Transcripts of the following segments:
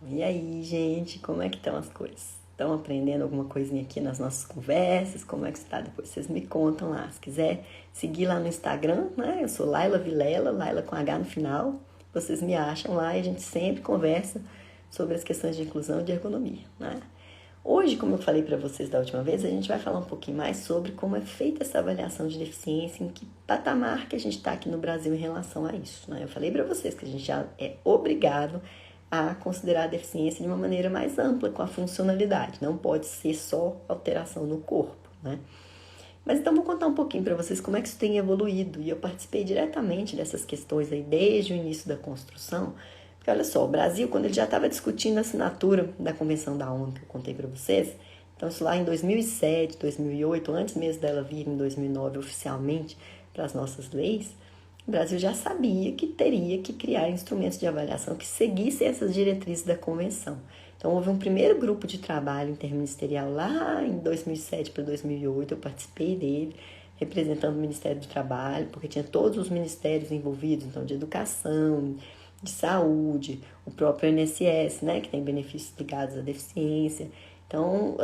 E aí, gente, como é que estão as coisas? Estão aprendendo alguma coisinha aqui nas nossas conversas? Como é que está? Depois vocês me contam lá. Se quiser seguir lá no Instagram, né? Eu sou Laila Vilela, Laila com H no final. Vocês me acham lá e a gente sempre conversa sobre as questões de inclusão e de ergonomia, né? Hoje, como eu falei para vocês da última vez, a gente vai falar um pouquinho mais sobre como é feita essa avaliação de deficiência, em que patamar que a gente está aqui no Brasil em relação a isso, né? Eu falei para vocês que a gente já é obrigado a considerar a deficiência de uma maneira mais ampla, com a funcionalidade. Não pode ser só alteração no corpo, né? Mas então vou contar um pouquinho para vocês como é que isso tem evoluído. E eu participei diretamente dessas questões aí desde o início da construção. Porque olha só, o Brasil, quando ele já estava discutindo a assinatura da Convenção da ONU, que eu contei para vocês, então isso lá em 2007, 2008, antes mesmo dela vir em 2009 oficialmente para as nossas leis, o Brasil já sabia que teria que criar instrumentos de avaliação que seguissem essas diretrizes da convenção. Então, houve um primeiro grupo de trabalho interministerial lá em 2007 para 2008, eu participei dele, representando o Ministério do Trabalho, porque tinha todos os ministérios envolvidos, então de educação, de saúde, o próprio INSS, né, que tem benefícios ligados à deficiência. Então,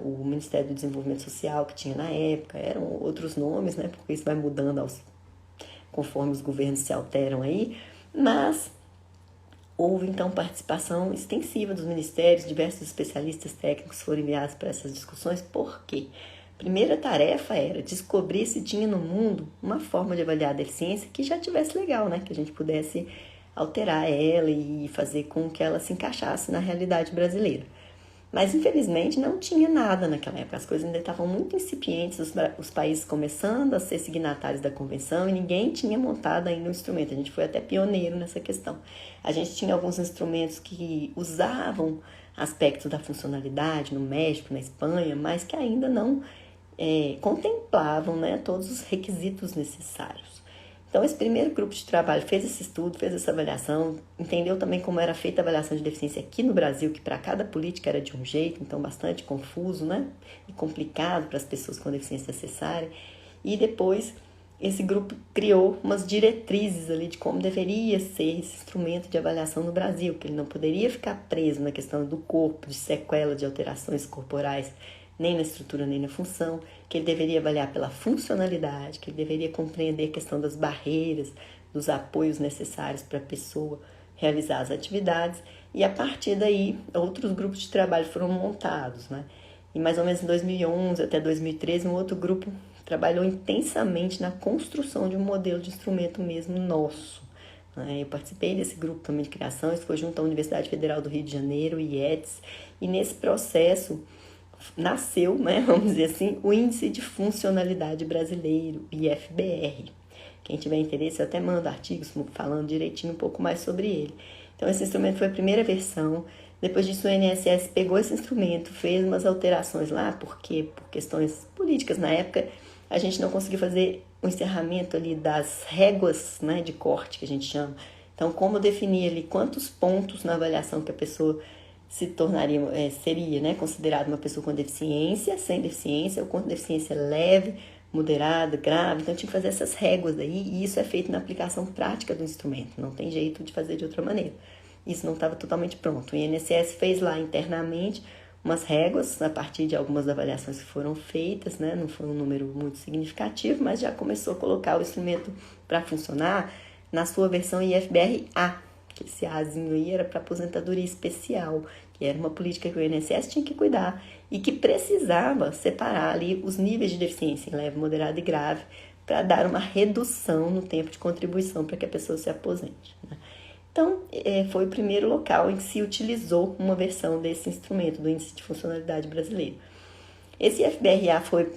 o Ministério do Desenvolvimento Social, que tinha na época, eram outros nomes, né, porque isso vai mudando conforme os governos se alteram aí, mas houve então participação extensiva dos ministérios, diversos especialistas técnicos foram enviados para essas discussões, por quê? A primeira tarefa era descobrir se tinha no mundo uma forma de avaliar a deficiência que já tivesse legal, né? Que a gente pudesse alterar ela e fazer com que ela se encaixasse na realidade brasileira. Mas, infelizmente, não tinha nada naquela época. As coisas ainda estavam muito incipientes, os países começando a ser signatários da convenção e ninguém tinha montado ainda um instrumento. A gente foi até pioneiro nessa questão. A gente tinha alguns instrumentos que usavam aspectos da funcionalidade no México, na Espanha, mas que ainda não contemplavam, né, todos os requisitos necessários. Então, esse primeiro grupo de trabalho fez esse estudo, fez essa avaliação, entendeu também como era feita a avaliação de deficiência aqui no Brasil, que para cada política era de um jeito, então bastante confuso, né? E complicado para as pessoas com deficiência acessarem. E depois, esse grupo criou umas diretrizes ali de como deveria ser esse instrumento de avaliação no Brasil, que ele não poderia ficar preso na questão do corpo, de sequela de alterações corporais, nem na estrutura, nem na função, que ele deveria avaliar pela funcionalidade, que ele deveria compreender a questão das barreiras, dos apoios necessários para a pessoa realizar as atividades, e a partir daí outros grupos de trabalho foram montados, né? E mais ou menos em 2011 até 2013, um outro grupo trabalhou intensamente na construção de um modelo de instrumento mesmo nosso. Eu participei desse grupo também de criação, isso foi junto à Universidade Federal do Rio de Janeiro, IETS, e nesse processo nasceu, né, vamos dizer assim, o Índice de Funcionalidade Brasileiro, IFBR. Quem tiver interesse, eu até mando artigos falando direitinho um pouco mais sobre ele. Então, esse instrumento foi a primeira versão. Depois disso, o INSS pegou esse instrumento, fez umas alterações lá, porque por questões políticas na época, a gente não conseguiu fazer o encerramento ali das réguas, né, de corte, que a gente chama. Então, como definir ali quantos pontos na avaliação que a pessoa se tornaria, seria, né, considerado uma pessoa com deficiência, sem deficiência, ou com deficiência leve, moderada, grave. Então tinha que fazer essas réguas daí, e isso é feito na aplicação prática do instrumento, não tem jeito de fazer de outra maneira. Isso não estava totalmente pronto. O INSS fez lá internamente umas réguas a partir de algumas avaliações que foram feitas, né? Não foi um número muito significativo, mas já começou a colocar o instrumento para funcionar na sua versão IFBR-A, que esse Azinho aí era para aposentadoria especial, que era uma política que o INSS tinha que cuidar e que precisava separar ali os níveis de deficiência em leve, moderado e grave para dar uma redução no tempo de contribuição para que a pessoa se aposente, né? Então, foi o primeiro local em que se utilizou uma versão desse instrumento, do Índice de Funcionalidade Brasileiro. Esse IFBRA foi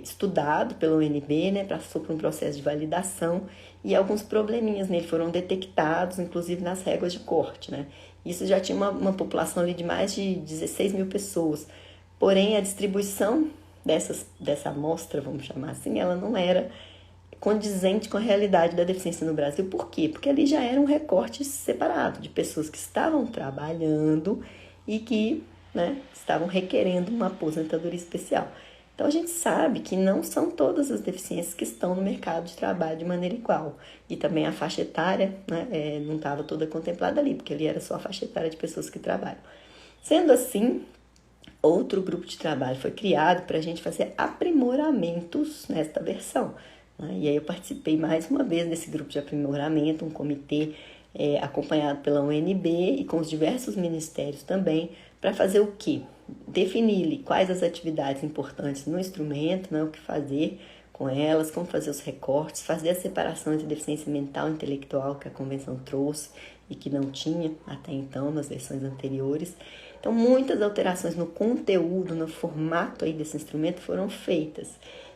estudado pelo UNB, né, passou por um processo de validação e alguns probleminhas nele foram detectados, inclusive nas réguas de corte, né? Isso já tinha uma população ali de mais de 16 mil pessoas, porém a distribuição dessa amostra, vamos chamar assim, ela não era condizente com a realidade da deficiência no Brasil. Por quê? Porque ali já era um recorte separado de pessoas que estavam trabalhando e que, né, estavam requerendo uma aposentadoria especial. Então a gente sabe que não são todas as deficiências que estão no mercado de trabalho de maneira igual. E também a faixa etária, né, não estava toda contemplada ali, porque ali era só a faixa etária de pessoas que trabalham. Sendo assim, outro grupo de trabalho foi criado para a gente fazer aprimoramentos nesta versão. Né? E aí eu participei mais uma vez desse grupo de aprimoramento, um comitê acompanhado pela UNB e com os diversos ministérios também, para fazer o quê? Definir quais as atividades importantes no instrumento, né? O que fazer com elas, como fazer os recortes, fazer a separação entre deficiência mental e intelectual que a Convenção trouxe e que não tinha até então nas versões anteriores. Então, muitas alterações no conteúdo, no formato aí desse instrumento foram feitas.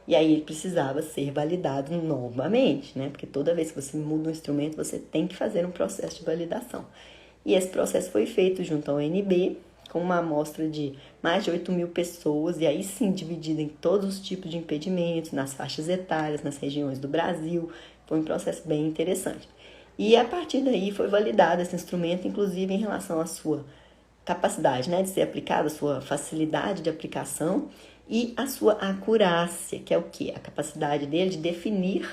E aí ele precisava ser validado novamente, né? Porque toda vez que você muda um instrumento, você tem que fazer um processo de validação. E esse processo foi feito junto ao ONB, com uma amostra de mais de 8 mil pessoas, e aí sim dividida em todos os tipos de impedimentos, nas faixas etárias, nas regiões do Brasil. Foi um processo bem interessante. E a partir daí foi validado esse instrumento, inclusive em relação à sua capacidade, né, de ser aplicado, a sua facilidade de aplicação e a sua acurácia, que é o quê? A capacidade dele de definir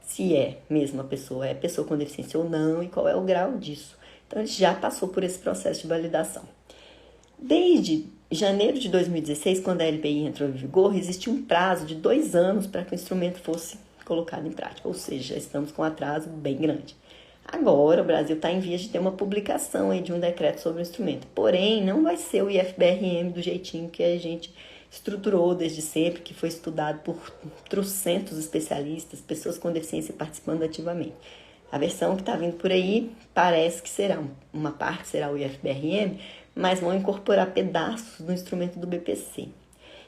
se é mesmo a pessoa, é pessoa com deficiência ou não e qual é o grau disso. Então, ele já passou por esse processo de validação. Desde janeiro de 2016, quando a LPI entrou em vigor, existe um prazo de 2 anos para que o instrumento fosse colocado em prática, ou seja, já estamos com um atraso bem grande. Agora, o Brasil está em vias de ter uma publicação aí de um decreto sobre o instrumento. Porém, não vai ser o IFBRM do jeitinho que a gente estruturou desde sempre, que foi estudado por trocentos especialistas, pessoas com deficiência participando ativamente. A versão que está vindo por aí parece que será, uma parte será o IFBRM, mas vão incorporar pedaços do instrumento do BPC.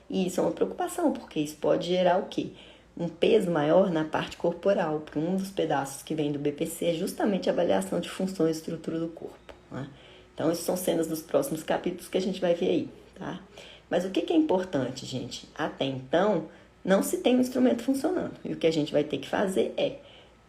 E isso é uma preocupação, porque isso pode gerar o quê? Um peso maior na parte corporal, porque um dos pedaços que vem do BPC é justamente a avaliação de funções e estrutura do corpo. Né? Então, isso são cenas dos próximos capítulos que a gente vai ver aí, tá? Mas o que é importante, gente? Até então, não se tem um instrumento funcionando. E o que a gente vai ter que fazer é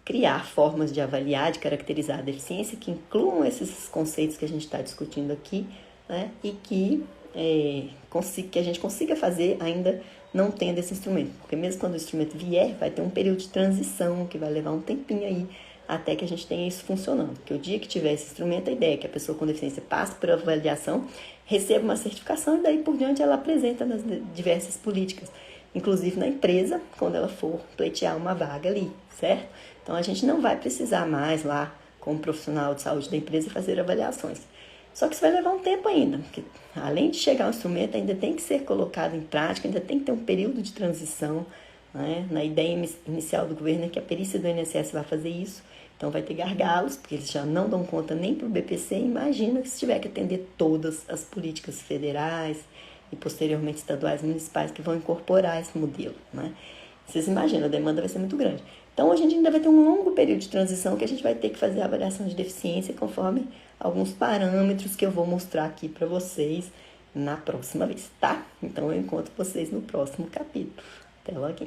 criar formas de avaliar, de caracterizar a deficiência que incluam esses conceitos que a gente está discutindo aqui, né? E que a gente consiga fazer ainda não tendo esse instrumento. Porque mesmo quando o instrumento vier, vai ter um período de transição que vai levar um tempinho aí até que a gente tenha isso funcionando. Porque o dia que tiver esse instrumento, a ideia é que a pessoa com deficiência passe por avaliação, receba uma certificação e daí por diante ela apresenta nas diversas políticas, inclusive na empresa, quando ela for pleitear uma vaga ali, certo? Então, a gente não vai precisar mais lá, como profissional de saúde da empresa, fazer avaliações. Só que isso vai levar um tempo ainda, porque além de chegar ao instrumento, ainda tem que ser colocado em prática, ainda tem que ter um período de transição, né? Na ideia inicial do governo é que a perícia do INSS vai fazer isso, então vai ter gargalos, porque eles já não dão conta nem para o BPC, imagina que se tiver que atender todas as políticas federais e posteriormente estaduais e municipais que vão incorporar esse modelo, né? Vocês imaginam, a demanda vai ser muito grande. Então, a gente ainda vai ter um longo período de transição que a gente vai ter que fazer a avaliação de deficiência conforme alguns parâmetros que eu vou mostrar aqui para vocês na próxima vez, tá? Então, eu encontro vocês no próximo capítulo. Até logo.